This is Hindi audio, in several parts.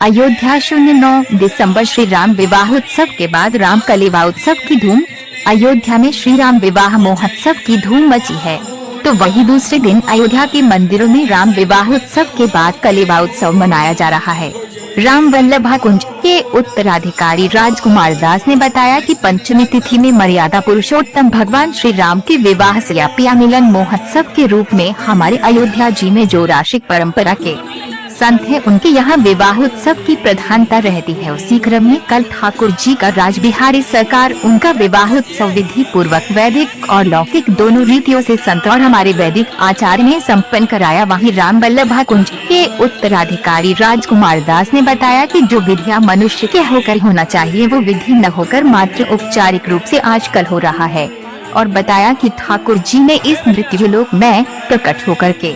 अयोध्या 09 दिसंबर श्री राम विवाह उत्सव के बाद राम कलेवा उत्सव की धूम। अयोध्या में श्री राम विवाह महोत्सव की धूम मची है, तो वही दूसरे दिन अयोध्या के मंदिरों में राम विवाह उत्सव के बाद कलेवा उत्सव मनाया जा रहा है। राम वल्लभा कुंज के उत्तराधिकारी राजकुमार दास ने बताया कि पंचमी तिथि में मर्यादा पुरुषोत्तम भगवान श्री राम के विवाह से प्रिया मिलन महोत्सव के रूप में हमारे अयोध्या जी में जो राशिक परंपरा के संत है, उनके यहाँ विवाह उत्सव की प्रधानता रहती है। उसी क्रम में कल ठाकुर जी का राजबिहारी सरकार उनका विवाह उत्सव विधि पूर्वक वैदिक और लौकिक दोनों रीतियों से संत और हमारे वैदिक आचार्य ने संपन्न कराया। वहीं राम वल्लभा कुंज के उत्तराधिकारी राजकुमार दास ने बताया कि जो विधियां मनुष्य के होकर होना चाहिए वो विधि न होकर मात्र औपचारिक रूप से आजकल हो रहा है, और बताया कि ठाकुर जी ने इस मृत्युलोक में प्रकट होकर के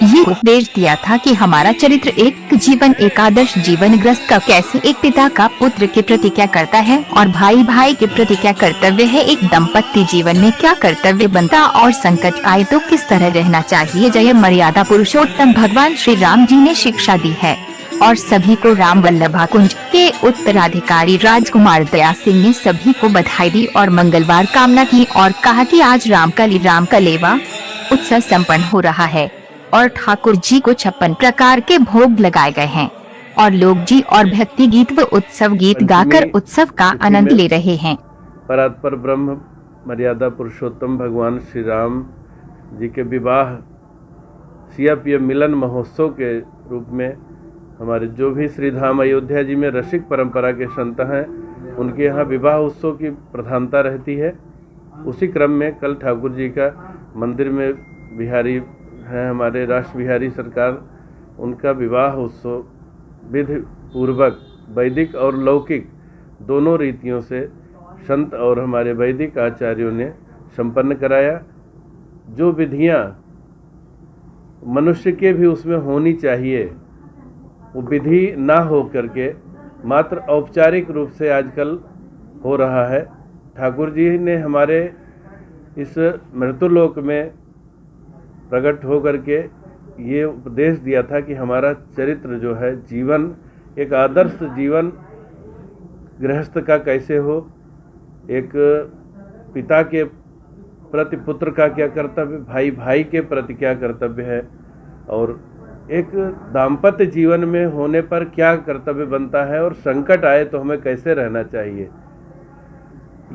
ये उपदेश दिया था कि हमारा चरित्र एक जीवन, एक आदर्श जीवन ग्रस्त का कैसे एक पिता का पुत्र के प्रति क्या करता है और भाई भाई के प्रति क्या कर्तव्य है, एक दंपत्ति जीवन में क्या कर्तव्य बनता और संकट आए तो किस तरह रहना चाहिए। जय मर्यादा पुरुषोत्तम भगवान श्री राम जी ने शिक्षा दी है और सभी को राम वल्लभा कुंज के उत्तराधिकारी राजकुमार दया सिंह ने सभी को बधाई दी और मंगलवार कामना की और कहा कि आज राम कलेवा उत्सव संपन्न हो रहा है और ठाकुर जी को 56 प्रकार के भोग लगाए गए हैं और लोक जी और भक्ति गीत व उत्सव गीत गाकर उत्सव का आनंद ले रहे हैं। परात्पर ब्रह्म मर्यादा पुरुषोत्तम भगवान श्री राम जी के विवाह सिया प्रिया मिलन महोत्सव के रूप में हमारे जो भी श्री धाम अयोध्या जी में रसिक परंपरा के संत हैं, उनके यहाँ विवाह उत्सव की प्रधानता रहती है। उसी क्रम में कल ठाकुर जी का मंदिर में बिहारी है हमारे राष्ट्र बिहारी सरकार, उनका विवाह उत्सव विधि पूर्वक वैदिक और लौकिक दोनों रीतियों से संत और हमारे वैदिक आचार्यों ने संपन्न कराया। जो विधियां मनुष्य के भी उसमें होनी चाहिए, वो विधि ना हो करके मात्र औपचारिक रूप से आजकल हो रहा है। ठाकुर जी ने हमारे इस मृत्युलोक में प्रकट होकर के ये उपदेश दिया था कि हमारा चरित्र जो है जीवन, एक आदर्श जीवन गृहस्थ का कैसे हो, एक पिता के प्रति पुत्र का क्या कर्तव्य, भाई भाई के प्रति क्या कर्तव्य है, और एक दाम्पत्य जीवन में होने पर क्या कर्तव्य बनता है, और संकट आए तो हमें कैसे रहना चाहिए।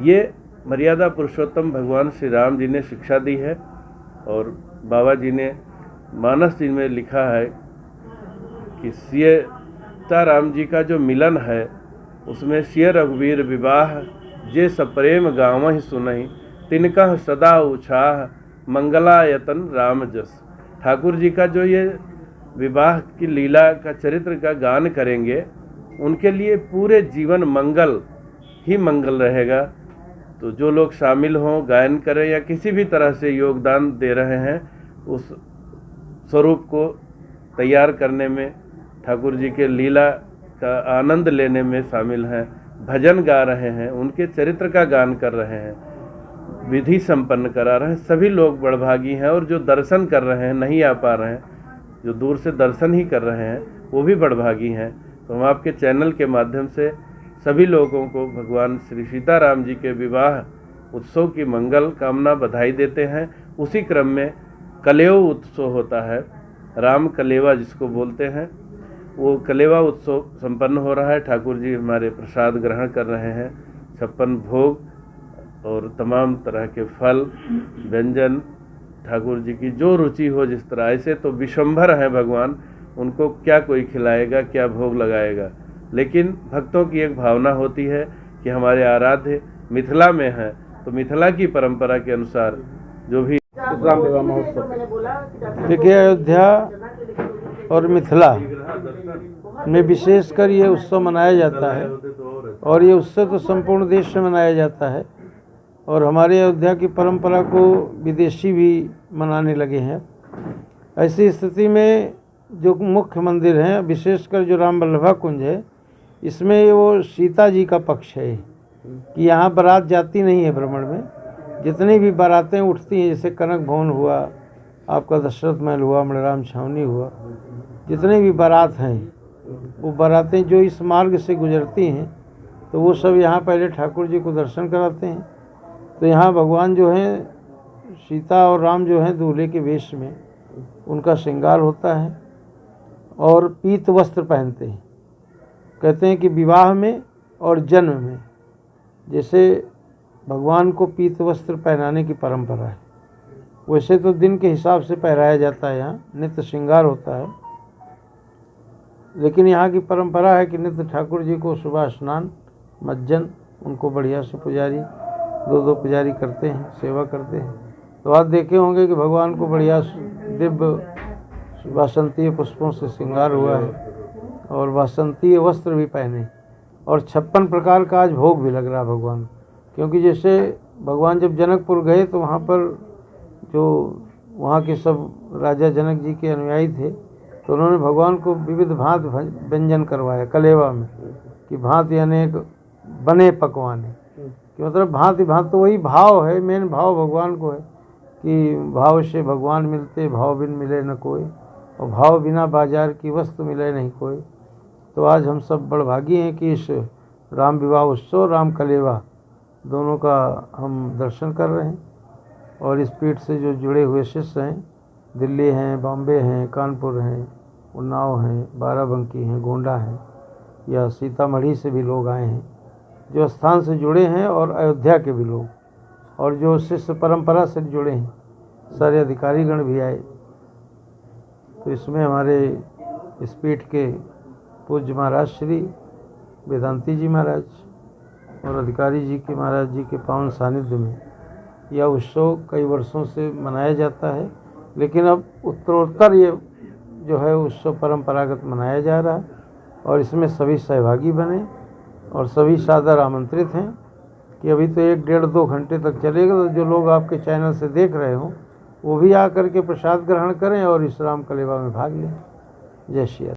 ये मर्यादा पुरुषोत्तम भगवान श्री राम जी ने शिक्षा दी है। और बाबा जी ने मानस जी में लिखा है कि सीता राम जी का जो मिलन है उसमें सिय रघुवीर विवाह जे सप्रेम गाँव सुनहि तिनका सदा उछाह मंगलायतन राम जस। ठाकुर जी का जो ये विवाह की लीला का चरित्र का गान करेंगे, उनके लिए पूरे जीवन मंगल ही मंगल रहेगा। तो जो लोग शामिल हों, गायन करें या किसी भी तरह से योगदान दे रहे हैं, उस स्वरूप को तैयार करने में, ठाकुर जी के लीला का आनंद लेने में शामिल हैं, भजन गा रहे हैं, उनके चरित्र का गान कर रहे हैं, विधि संपन्न करा रहे हैं, सभी लोग बड़भागी हैं। और जो दर्शन कर रहे हैं, नहीं आ पा रहे हैं, जो दूर से दर्शन ही कर रहे हैं, वो भी बड़भागी हैं। तो हम आपके चैनल के माध्यम से सभी लोगों को भगवान श्री सीताराम जी के विवाह उत्सव की मंगल कामना बधाई देते हैं। उसी क्रम में कलेवा उत्सव होता है, राम कलेवा जिसको बोलते हैं, वो कलेवा उत्सव संपन्न हो रहा है। ठाकुर जी हमारे प्रसाद ग्रहण कर रहे हैं, 56 भोग और तमाम तरह के फल व्यंजन, ठाकुर जी की जो रुचि हो जिस तरह। ऐसे तो विश्वम्भर हैं भगवान, उनको क्या कोई खिलाएगा, क्या भोग लगाएगा। लेकिन भक्तों की एक भावना होती है कि हमारे आराध्य मिथिला में है, तो मिथिला की परंपरा के अनुसार जो भी राम विवाह महोत्सव, देखिए अयोध्या और मिथिला में विशेषकर ये उत्सव मनाया जाता है, और ये उत्सव तो संपूर्ण देश में मनाया जाता है, और हमारे अयोध्या की परंपरा को विदेशी भी मनाने लगे हैं। ऐसी स्थिति में जो मुख्य मंदिर हैं, विशेषकर जो राम वल्लभा कुंज है, इसमें वो सीता जी का पक्ष है कि यहाँ बारात जाती नहीं है। भ्रमण में जितनी भी बारातें उठती हैं, जैसे कनक भवन हुआ, आपका दशरथ महल हुआ, मणिराम छावनी हुआ, जितने भी बारात हैं वो बारातें जो इस मार्ग से गुजरती हैं तो वो सब यहाँ पहले ठाकुर जी को दर्शन कराते हैं। तो यहाँ भगवान जो हैं सीता और राम जो हैं दूल्हे के वेश में उनका श्रृंगार होता है और पीत वस्त्र पहनते हैं। कहते हैं कि विवाह में और जन्म में जैसे भगवान को पीत वस्त्र पहनाने की परंपरा है, वैसे तो दिन के हिसाब से पहनाया जाता है, यहाँ नित्य श्रृंगार होता है। लेकिन यहाँ की परंपरा है कि नित्य ठाकुर जी को सुबह स्नान मज्जन उनको बढ़िया से पुजारी दो पुजारी करते हैं, सेवा करते हैं। तो आप देखे होंगे कि भगवान को बढ़िया दिव्य वासंतीय पुष्पों से श्रृंगार हुआ है और वासंतीय वस्त्र भी पहने और 56 प्रकार का आज भोग भी लग रहा भगवान। क्योंकि जैसे भगवान जब जनकपुर गए तो वहाँ पर जो वहाँ के सब राजा जनक जी के अनुयायी थे तो उन्होंने भगवान को विविध भांत व्यंजन करवाया कलेवा में कि भांति अनेक बने पकवाने, कि मतलब भांति भांति तो वही भाव है, मेन भाव भगवान को है कि भाव से भगवान मिलते भाव बिन मिले न कोई, और भाव बिना बाजार की वस्तु मिले नहीं कोई। तो आज हम सब बड़भागी हैं कि इस राम विवाह उत्सव राम कलेवा दोनों का हम दर्शन कर रहे हैं। और इस पीठ से जो जुड़े हुए शिष्य हैं, दिल्ली हैं, बॉम्बे हैं, कानपुर हैं, उन्नाव हैं, बाराबंकी हैं, गोंडा हैं, या सीतामढ़ी से भी लोग आए हैं जो स्थान से जुड़े हैं, और अयोध्या के भी लोग, और जो शिष्य परंपरा से जुड़े हैं सारे अधिकारीगण भी आए। तो इसमें हमारे इस पीठ के पूज्य महाराज श्री वेदांती जी महाराज और अधिकारी जी के महाराज जी के पावन सानिध्य में यह उत्सव कई वर्षों से मनाया जाता है। लेकिन अब उत्तरोत्तर ये जो है उत्सव परंपरागत मनाया जा रहा है और इसमें सभी सहभागी बने और सभी सादर आमंत्रित हैं कि अभी तो 1-1.5-2 घंटे तक चलेगा। तो जो लोग आपके चैनल से देख रहे हों वो भी आकर के प्रसाद ग्रहण करें और इस राम कलेवा में भाग लें। जय श्री राम।